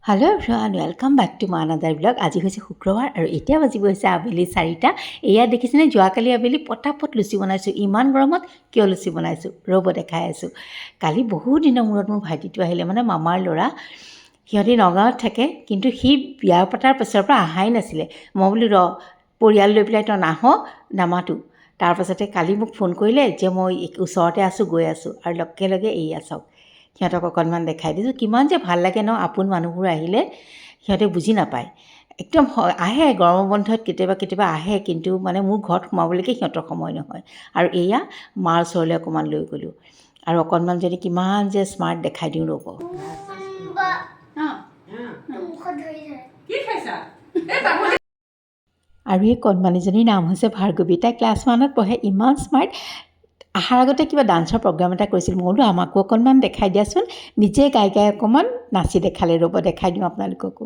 Hello' everyone, welcome back to my another blog. আজি হৈছে শুক্ৰবাৰ আৰু এতিয়া বাজিব হৈছে আবেলি 4টা। এয়া দেখিছেনে, যোৱাকালি আবেলি পটাপট লুচি বনাইছোঁ। ইমান গৰমত কিয় লুচি বনাইছোঁ ৰ'ব দেখাই আছোঁ। কালি বহুত দিনৰ মূৰত মোৰ ভাইটিটো আহিলে, মানে মামাৰ ল'ৰা। সিহঁতি নগাঁৱত থাকে, কিন্তু সি বিয়া পতাৰ পিছৰ পৰা অহাই নাছিলে। মই বোলো পৰিয়াল লৈ পেলাই তই নামাতো। তাৰপাছতে কালি মোক ফোন কৰিলে যে মই ওচৰতে আছোঁ, গৈ আছোঁ, আৰু লগে লগে এয়া চাওক সিহঁতক অকণমান দেখাই দিছোঁ। কিমান যে ভাল লাগে ন, আপোন মানুহবোৰ আহিলে। সিহঁতে বুজি নাপায়, একদম আহে গৰমৰ বন্ধত কেতিয়াবা আহে, কিন্তু মানে মোৰ ঘৰত সোমাবলৈকে সিহঁতৰ সময় নহয়। আৰু এয়া মাৰ ওচৰলৈ অকণমান লৈ গ'লোঁ, আৰু অকণমান যদি কিমান যে স্মাৰ্ট দেখাই দিওঁ ৰ'ব। আৰু এই কণমানিজনীৰ নাম হৈছে ভাৰ্গৱী। তাই ক্লাছ 1ত পঢ়ে, ইমান স্মাৰ্ট। অহাৰ আগতে কিবা ডান্সৰ প্ৰগ্ৰাম এটা কৰিছিল। মই বোলো আমাকো অকণমান দেখাই দিয়াচোন। নিজে গাই অকণমান নাচি দেখালে, ৰ'ব দেখাই দিওঁ আপোনালোককো।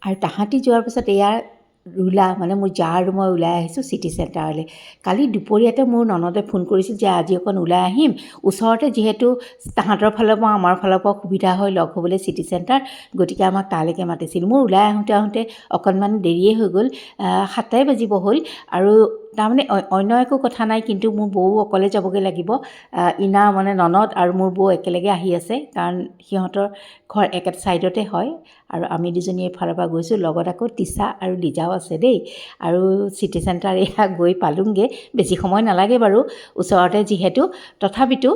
আৰু তাহাঁতি যোৱাৰ পিছত এয়া মানে মোৰ জা আৰু মই ওলাই আহিছোঁ চিটি চেণ্টাৰলৈ। কালি দুপৰীয়াতে মোৰ ননদে ফোন কৰিছিল যে আজি অকণ ওলাই আহিম, ওচৰতে যিহেতু তাহাঁতৰ ফালৰ পৰা আমাৰ ফালৰ পৰা সুবিধা হয় লগ হ'বলৈ চিটি চেণ্টাৰ, গতিকে আমাক তালৈকে মাতিছিল। মোৰ ওলাই আহোঁতে অকণমান দেৰিয়ে হৈ গ'ল, 7টাই বাজিব হ'ল। আৰু তাৰমানে অন্য একো কথা নাই, কিন্তু মোৰ বৌ অকলে যাবগৈ লাগিব। ইনা মানে ননদ আৰু মোৰ বৌ একেলগে আহি আছে, কাৰণ সিহঁতৰ ঘৰ একেটা ছাইডতে হয়। আৰু আমি দুজনী এইফালৰ পৰা গৈছোঁ, লগত আকৌ তিছা আৰু লিজাও আছে দেই। আৰু চিটি চেণ্টাৰ এয়া গৈ পালোঁগৈ, বেছি সময় নালাগে বাৰু, ওচৰতে যিহেতু। তথাপিতো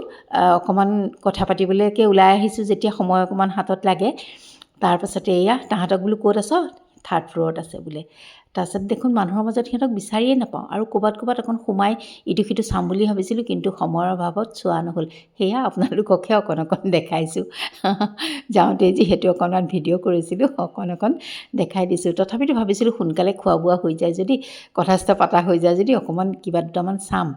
অকণমান কথা পাতিবলৈকে ওলাই আহিছোঁ যেতিয়া সময় অকণমান হাতত লাগে। তাৰপাছতে এয়া তাহাঁতক বোলো ক'ত আছ? 3rd ফ্ল'ৰত আছে বোলে। তাৰপাছত দেখোন মানুহৰ মাজত সিহঁতক বিচাৰিয়ে নাপাওঁ, আৰু ক'ৰবাত অকণ সোমাই ইটো সিটো চাম বুলি ভাবিছিলোঁ, কিন্তু সময়ৰ অভাৱত চোৱা নহ'ল। সেয়া আপোনালোককহে অকণ দেখাইছোঁ। যাওঁতে যিহেতু অকণমান ভিডিঅ' কৰিছিলোঁ, অকণ দেখাই দিছোঁ। তথাপিতো ভাবিছিলোঁ সোনকালে খোৱা বোৱা হৈ যায় যদি, কথা চথা পতা হৈ যায় যদি, অকণমান কিবা দুটামান চাম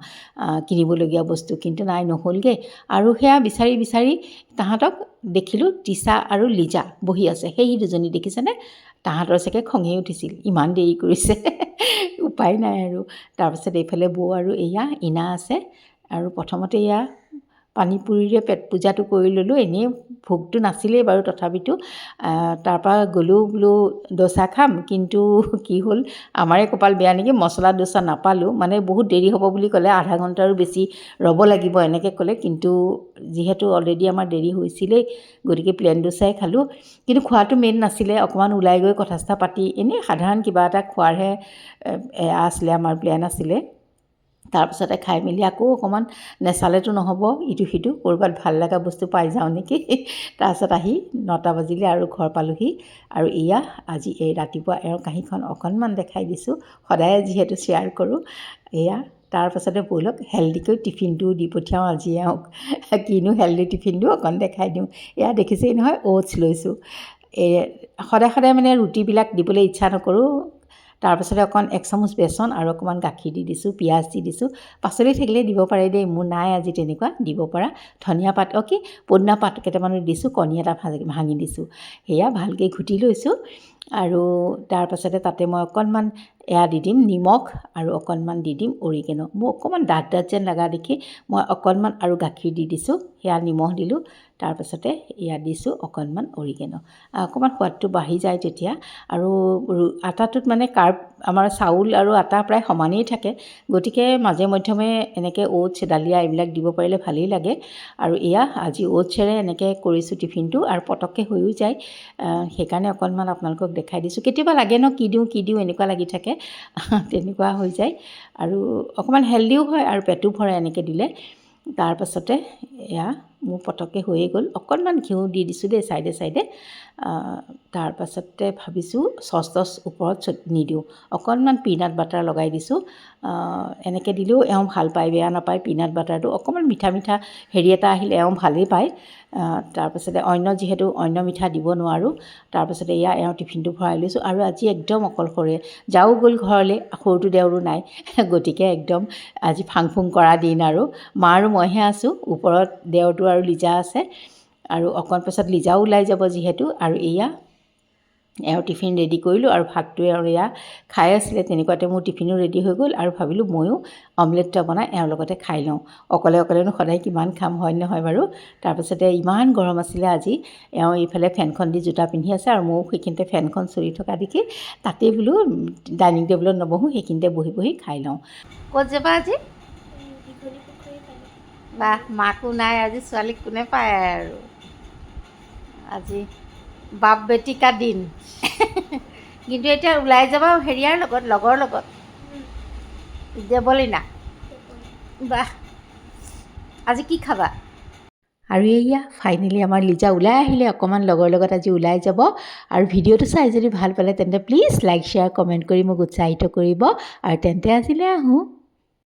কিনিবলগীয়া বস্তু, কিন্তু নাই, নহ'লগৈ। আৰু সেয়া বিচাৰি তাহাঁতক দেখিলোঁ, তিছা আৰু লিজা বহি আছে। সেই দুজনী দেখিছেনে? তাহাঁতৰ চাগে খঙেই উঠিছিল, ইমান দেৰি কৰিছে। উপায় নাই আৰু। তাৰপাছত এইফালে বৌ আৰু এয়া ইনা আছে। আৰু প্ৰথমতে এয়া পানী পুৰিৰে পেট পূজাটো কৰি ল'লোঁ। এনেই ভোকটো নাছিলেই বাৰু, তথাপিতো তাৰপৰা গ'লোঁ বোলো ডোচা খাম, কিন্তু কি হ'ল, আমাৰে কপাল বেয়া নেকি, মছলা ডোচা নাপালোঁ। মানে বহুত দেৰি হ'ব বুলি ক'লে, আধা ঘণ্টাৰো বেছি ৰ'ব লাগিব এনেকৈ ক'লে, কিন্তু যিহেতু অলৰেডি আমাৰ দেৰি হৈছিলেই, গতিকে প্লেন ডোচাই খালোঁ। কিন্তু খোৱাটো মেইন নাছিলে, অকণমান ওলাই গৈ কথা চথা পাতি এনেই সাধাৰণ কিবা এটা খোৱাৰহে আছিলে, আমাৰ প্লেন আছিলে। তাৰপিছতে খাই মেলি আকৌ অকণমান নেচালেতো নহ'ব, ইটো সিটো ক'ৰবাত ভাল লগা বস্তু পাই যাওঁ নেকি। তাৰপিছত আহি 9টা বাজিলে আৰু ঘৰ পালোঁহি। আৰু এয়া আজি এই ৰাতিপুৱা এওঁৰ কাঁহীখন অকণমান দেখাই দিছোঁ, সদায় যিহেতু শ্বেয়াৰ কৰোঁ। এয়া তাৰপাছতে ব'লক হেল্ডিকৈ টিফিনটো দি পঠিয়াওঁ আজি এওঁক। কিনো হেল্ডি টিফিনটো অকণ দেখাই দিওঁ। এয়া দেখিছেই নহয়, অ'টছ লৈছোঁ। সদায় মানে ৰুটিবিলাক দিবলৈ ইচ্ছা নকৰোঁ। তাৰপাছতে অকণ 1 চামুচ বেচন আৰু অকণমান গাখীৰ দি দিছোঁ, পিঁয়াজ দি দিছোঁ। পাচলি থাকিলে দিব পাৰে দেই, মোৰ নাই আজি তেনেকুৱা দিব পৰা। ধনিয়া পাত পদিনা পাত কেইটামানো দিছোঁ, কণী এটা ভাঙি দিছোঁ। সেয়া ভালকৈ ঘুটি লৈছোঁ। আৰু তাৰপাছতে তাতে মই অকণমান এয়া দি দিম নিমখ, আৰু অকণমান দি দিম অৰিগেনো। মোৰ অকণমান ডাঠ যেন লগা দেখি মই অকণমান আৰু গাখীৰ দি দিছোঁ, সেয়া নিমখ দিলোঁ। তাৰপাছতে এয়া দিছোঁ অকণমান অৰিগেনো, অকণমান সোৱাদটো বাঢ়ি যায় তেতিয়া। আৰু আটাটোত মানে কাৰ্ব, আমাৰ চাউল আৰু আটা প্ৰায় সমানেই থাকে, গতিকে মাজে মধ্যমে এনেকৈ অ'টছ, দালিয়া এইবিলাক দিব পাৰিলে ভালেই লাগে। আৰু এয়া আজি অ'টছেৰে এনেকৈ কৰিছোঁ টিফিনটো, আৰু পটককৈ হৈও যায়। সেইকাৰণে অকণমান আপোনালোকক দেখাই দিছোঁ। কেতিয়াবা লাগে ন কি দিওঁ এনেকুৱা লাগি থাকে, তেনেকুৱা হৈ যায়। আৰু অকণমান হেল্ডিও হয় আৰু পেটো ভৰে এনেকৈ দিলে। তাৰপাছতে এয়া মোৰ পটককৈ হৈয়ে গ'ল। অকণমান ঘিউ দি দিছোঁ দেই চাইডে চাইডে। তাৰপাছতে ভাবিছোঁ চচ টচ ওপৰত নিদিওঁ, অকণমান পিনাট বাটাৰ লগাই দিছোঁ। এনেকৈ দিলেও এওঁ ভাল পায়, বেয়া নাপায়। পিনাট বাটাৰটো অকণমান মিঠা মিঠা হেৰি এটা আহিলে এওঁ ভালেই পায়। তাৰপাছতে যিহেতু অন্য মিঠা দিব নোৱাৰোঁ। তাৰপাছতে এওঁ টিফিনটো ভৰাই লৈছোঁ আৰু আজি একদম অকলশৰে। যাও গ'ল ঘৰলৈ, সৰুটো দেওৰো নাই, গতিকে একদম আজি ফাং ফুং কৰা দিন আৰু। মা আৰু মইহে আছোঁ, ওপৰত দেওৰটো আৰু লিজা আছে। আৰু অকণ পাছত লিজাও ওলাই যাব যিহেতু। আৰু এওঁ টিফিন ৰেডি কৰিলোঁ আৰু ভাতটোৱে আৰু খাই আছিলে। তেনেকুৱাতে মোৰ টিফিনো ৰেডি হৈ গ'ল আৰু ভাবিলোঁ ময়ো অমলেট এটা বনাই এওঁৰ লগতে খাই লওঁ। অকলেনো সদায় কিমান খাম, হয় নহয় বাৰু। তাৰপাছতে ইমান গৰম আছিলে আজি। এওঁ এইফালে ফেনখন দি জোতা পিন্ধি আছে আৰু ময়ো সেইখিনিতে ফেনখন চলি থকা দেখি তাতেই বোলো ডাইনিং টেবুলত নবহোঁ, সেইখিনিতে বহি বহি খাই লওঁ। ক'ত যাবা আজি? বাহ, মাকো নাই আজি, ছোৱালীক কোনে পায় আৰু। আজি বাপ বেটি কা দিন। কিন্তু এতিয়া ওলাই যাবা হেৰিয়াৰ লগত, লগৰ লগত, দেৱলীনা। বাহ, আজি কি খাবা? আৰু ফাইনেলি আমাৰ লিজা ওলাই আহিলে, অকণমান লগৰ লগত আজি ওলাই যাব। আৰু ভিডিঅ'টো চাই যদি ভাল পালে তেন্তে প্লিজ লাইক, শ্বেয়াৰ, কমেণ্ট কৰি মোক উৎসাহিত কৰিব। আৰু তেন্তে আজিলৈ আহোঁ।